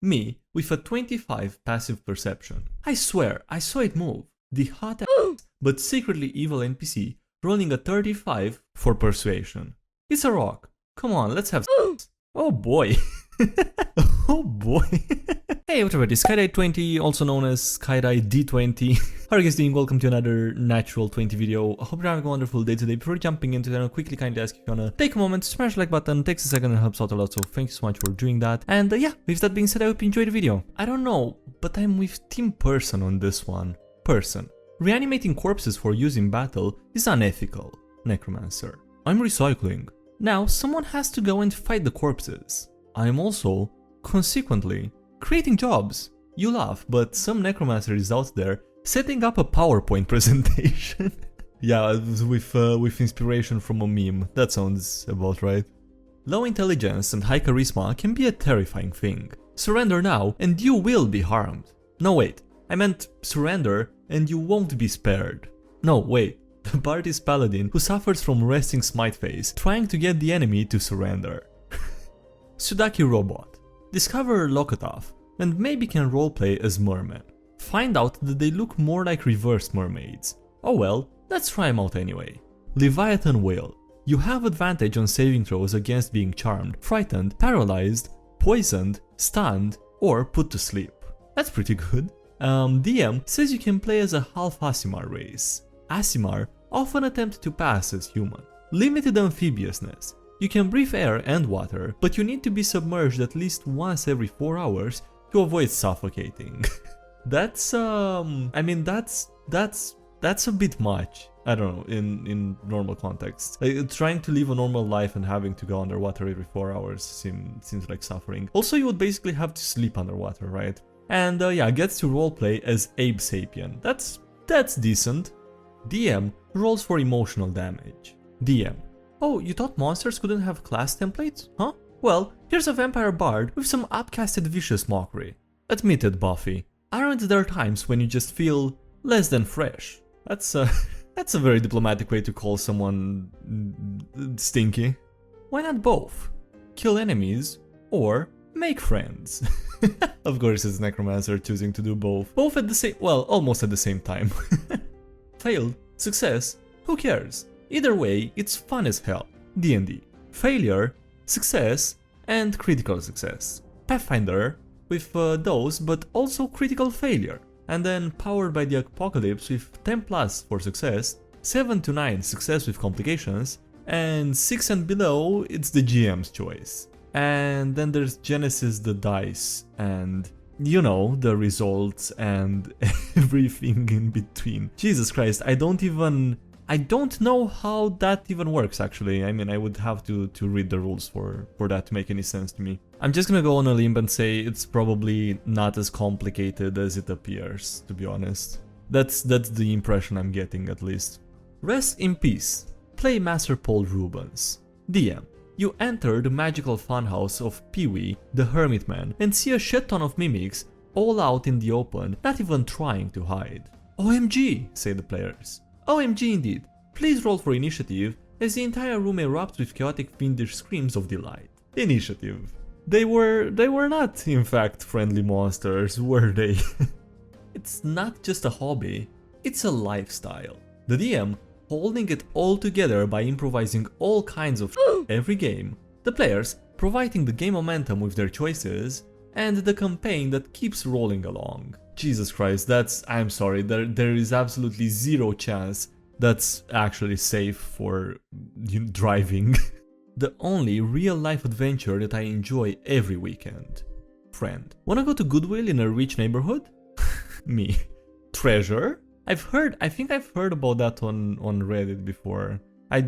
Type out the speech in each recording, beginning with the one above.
Me, with a 25 passive perception. I swear, I saw it move. The hot but secretly evil NPC rolling a 35 for persuasion. It's a rock. Come on, let's have Oh boy. Oh boy. Hey, what's up, it's SkyDieRay 20, also known as SkyDieRay D20. How are you guys doing? Welcome to another Natural 20 video. I hope you're having a wonderful day today. Before jumping into it, I'll quickly kindly ask if you wanna take a moment, smash the like button, takes a second and helps out a lot, so thank you so much for doing that. And yeah, with that being said, I hope you enjoyed the video. I don't know, but I'm with Team Person on this one. Person. Reanimating corpses for use in battle is unethical. Necromancer. I'm recycling. Now, someone has to go and fight the corpses. I'm also, consequently, creating jobs. You laugh, but some necromancer is out there setting up a PowerPoint presentation. Yeah, with inspiration from a meme. That sounds about right. Low intelligence and high charisma can be a terrifying thing. Surrender now and you will be harmed. No wait, I meant surrender and you won't be spared. No wait, the bard is Paladin who suffers from resting smite phase, trying to get the enemy to surrender. Sudaki Robot. Discover Lokotov and maybe can roleplay as mermen. Find out that they look more like reversed mermaids. Oh well, let's try them out anyway. Leviathan Whale. You have advantage on saving throws against being charmed, frightened, paralyzed, poisoned, stunned, or put to sleep. That's pretty good. DM says you can play as a half Asimar race. Asimar often attempt to pass as human. Limited amphibiousness. You can breathe air and water, but you need to be submerged at least once every 4 hours to avoid suffocating. That's I mean that's a bit much. I don't know, in normal context. Like, trying to live a normal life and having to go underwater every 4 hours seems like suffering. Also, you would basically have to sleep underwater, right? And yeah, gets to roleplay as Abe Sapien. That's decent. DM rolls for emotional damage. DM. Oh, you thought monsters couldn't have class templates? Huh? Well, here's a vampire bard with some upcasted vicious mockery. Admitted, Buffy. Aren't there times when you just feel less than fresh? That's a very diplomatic way to call someone stinky. Why not both? Kill enemies or make friends? Of course it's Necromancer choosing to do both. Both at the same, well, almost at the same time. Failed, success, who cares? Either way, it's fun as hell. D&D. Failure, success, and critical success. Pathfinder, with those, but also critical failure. And then Powered by the Apocalypse with 10 plus for success, 7 to 9 success with complications, and 6 and below, it's the GM's choice. And then there's Genesis the dice, and you know, the results and everything in between. Jesus Christ, I don't know how that even works actually. I mean, I would have to read the rules for that to make any sense to me. I'm just gonna go on a limb and say it's probably not as complicated as it appears, to be honest. That's the impression I'm getting at least. Rest in peace. Play Master Paul Rubens. DM. You enter the magical funhouse of Pee-wee, the Hermit Man, and see a shit ton of mimics all out in the open, not even trying to hide. OMG, say the players. OMG indeed. Please roll for initiative, as the entire room erupts with chaotic fiendish screams of delight. Initiative. They were not, in fact, friendly monsters, were they? It's not just a hobby, it's a lifestyle. The DM holding it all together by improvising all kinds of every game, the players providing the game momentum with their choices, and the campaign that keeps rolling along. Jesus Christ, I'm sorry, there is absolutely zero chance that's actually safe for driving. The only real-life adventure that I enjoy every weekend. Friend. Wanna go to Goodwill in a rich neighborhood? Me. Treasure? I think I've heard about that on Reddit before. I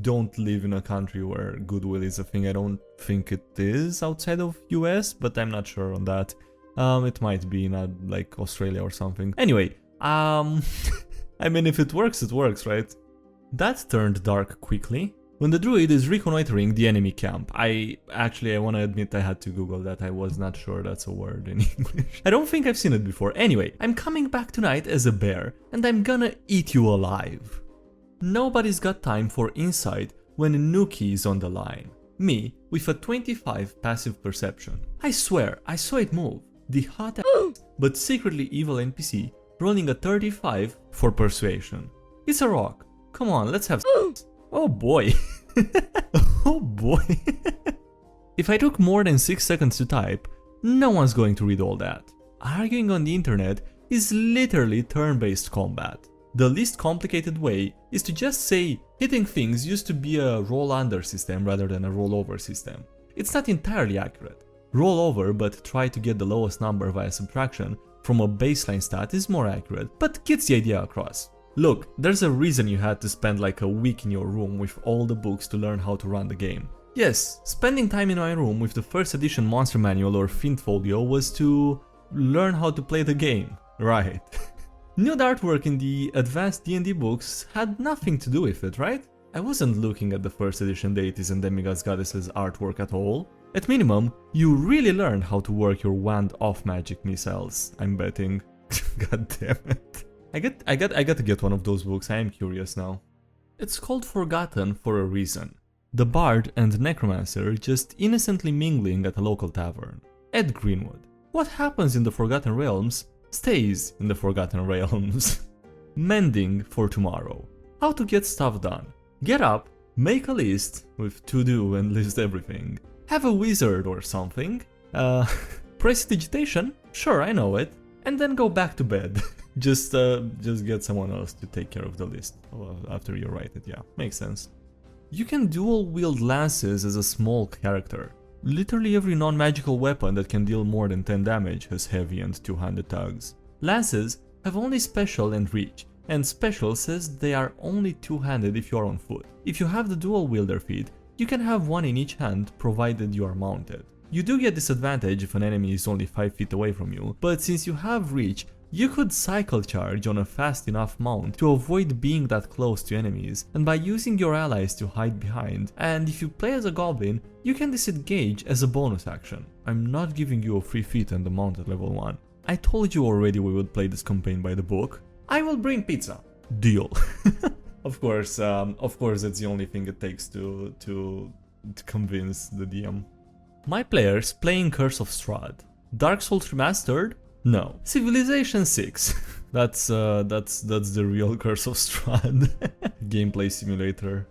don't live in a country where Goodwill is a thing. I don't think it is outside of US, but I'm not sure on that. It might be not like Australia or something. Anyway, I mean, if it works, right? That turned dark quickly. When the Druid is reconnoitering the enemy camp, I want to admit I had to Google that. I was not sure that's a word in English. I don't think I've seen it before. Anyway, I'm coming back tonight as a bear, and I'm gonna eat you alive. Nobody's got time for insight when Nuki is on the line. Me, with a 25 passive perception. I swear, I saw it move. The hot but secretly evil NPC rolling a 35 for persuasion. It's a rock. Come on, let's have Oh boy. Oh boy. If I took more than 6 seconds to type, no one's going to read all that. Arguing on the internet is literally turn-based combat. The least complicated way is to just say hitting things used to be a roll-under system rather than a roll-over system. It's not entirely accurate. Roll over but try to get the lowest number via subtraction from a baseline stat is more accurate, but gets the idea across. Look, there's a reason you had to spend like a week in your room with all the books to learn how to run the game. Yes, spending time in my room with the first edition monster manual or Fint folio was to learn how to play the game. Right. Nude artwork in the advanced D&D books had nothing to do with it, right? I wasn't looking at the first edition deities and demigods goddesses artwork at all. At minimum, you really learned how to work your wand off magic missiles, I'm betting. God damn it. I got to get one of those books, I am curious now. It's called Forgotten for a reason. The bard and necromancer just innocently mingling at a local tavern. Ed Greenwood. What happens in the Forgotten Realms stays in the Forgotten Realms. Mending for tomorrow. How to get stuff done. Get up, make a list with to do and list everything. Have a wizard or something. Prestidigitation? Sure, I know it. And then go back to bed. Just get someone else to take care of the list after you write it, yeah, makes sense. You can dual wield lances as a small character. Literally every non-magical weapon that can deal more than 10 damage has heavy and two-handed tugs. Lances have only special and reach, and special says they are only two-handed if you are on foot. If you have the dual wielder feat, you can have one in each hand provided you are mounted. You do get disadvantage if an enemy is only 5 feet away from you, but since you have reach, you could cycle charge on a fast enough mount to avoid being that close to enemies, and by using your allies to hide behind, and if you play as a goblin, you can disengage as a bonus action. I'm not giving you a free feat and a mount at level 1. I told you already we would play this campaign by the book. I will bring pizza. Deal. Of course, that's the only thing it takes to convince the DM. My players playing Curse of Strahd. Dark Souls Remastered? No. Civilization 6. That's the real Curse of Strahd. Gameplay simulator.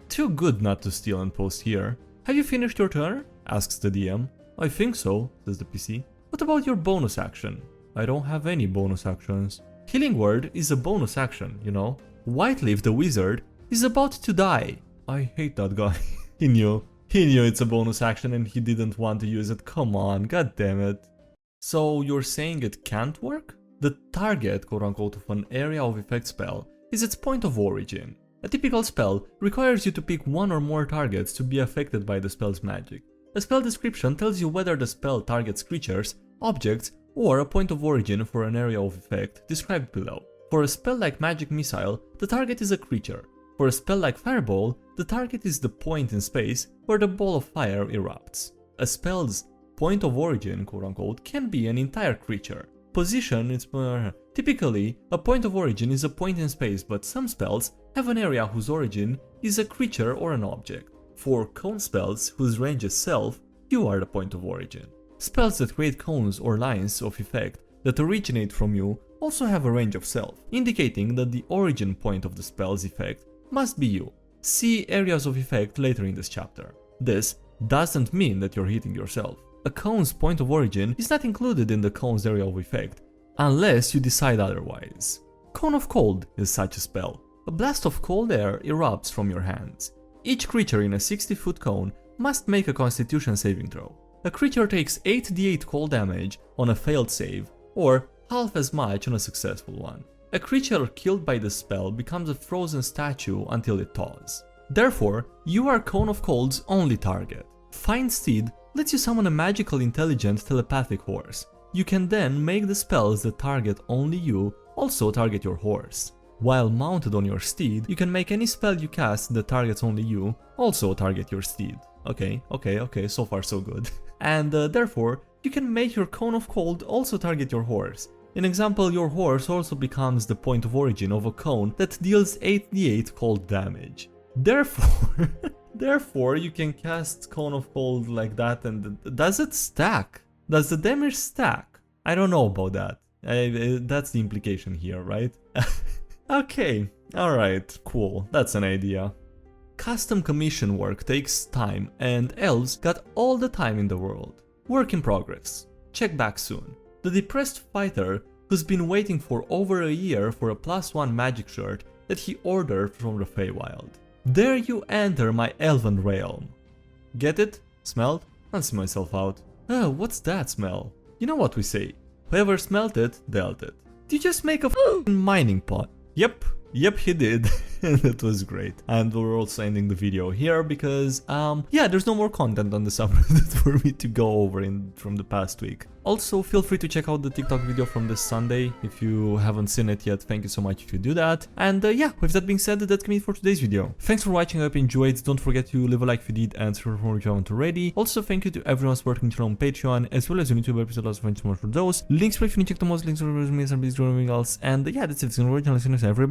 Too good not to steal and post here. Have you finished your turn? Asks the DM. I think so, says the PC. What about your bonus action? I don't have any bonus actions. Healing Word is a bonus action, you know. Whiteleaf the Wizard is about to die. I hate that guy. He knew it's a bonus action and he didn't want to use it. Come on, god damn it. So you're saying it can't work? The target, quote-unquote, of an area of effect spell is its point of origin. A typical spell requires you to pick one or more targets to be affected by the spell's magic. A spell description tells you whether the spell targets creatures, objects, or a point of origin for an area of effect described below. For a spell like Magic Missile, the target is a creature. For a spell like Fireball, the target is the point in space where the ball of fire erupts. A spell's point of origin, quote-unquote, can be an entire creature. Position is typically, a point of origin is a point in space, but some spells have an area whose origin is a creature or an object. For cone spells whose range is self, you are the point of origin. Spells that create cones or lines of effect that originate from you also have a range of self, indicating that the origin point of the spell's effect must be you. See areas of effect later in this chapter. This doesn't mean that you're hitting yourself. A cone's point of origin is not included in the cone's area of effect, unless you decide otherwise. Cone of Cold is such a spell. A blast of cold air erupts from your hands. Each creature in a 60-foot cone must make a Constitution saving throw. A creature takes 8d8 cold damage on a failed save, or half as much on a successful one. A creature killed by the spell becomes a frozen statue until it thaws. Therefore, you are Cone of Cold's only target. Find Steed lets you summon a magical intelligent telepathic horse. You can then make the spells that target only you also target your horse. While mounted on your steed, you can make any spell you cast that targets only you also target your steed. Okay, so far so good. And therefore, you can make your Cone of Cold also target your horse. In example, your horse also becomes the point of origin of a cone that deals 8d8 cold damage. Therefore, Therefore, you can cast Cone of Cold like that, and does it stack? Does the damage stack? I don't know about that. That's the implication here, right? Okay, alright, cool, that's an idea. Custom commission work takes time, and elves got all the time in the world. Work in progress. Check back soon. The depressed fighter who's been waiting for over a year for a +1 magic shirt that he ordered from the Feywild. There you enter my elven realm. Get it? Smelled? I'll see myself out. Oh, what's that smell? You know what we say. Whoever smelt it, dealt it. Did you just make a f***ing mining pot? Yep, he did. And it was great. And we're also ending the video here because, yeah, there's no more content on the subreddit for me to go over from the past week. Also, feel free to check out the TikTok video from this Sunday. If you haven't seen it yet, thank you so much if you do that. And yeah, with that being said, that's it for today's video. Thanks for watching, I hope you enjoyed. Don't forget to leave a like if you did and subscribe if you haven't already. Also, thank you to everyone supporting the channel on Patreon, as well as on YouTube episodes. Also, thank you so much for those. Links for if you need to check the most links for me and everything else. And yeah, that's it. Everybody.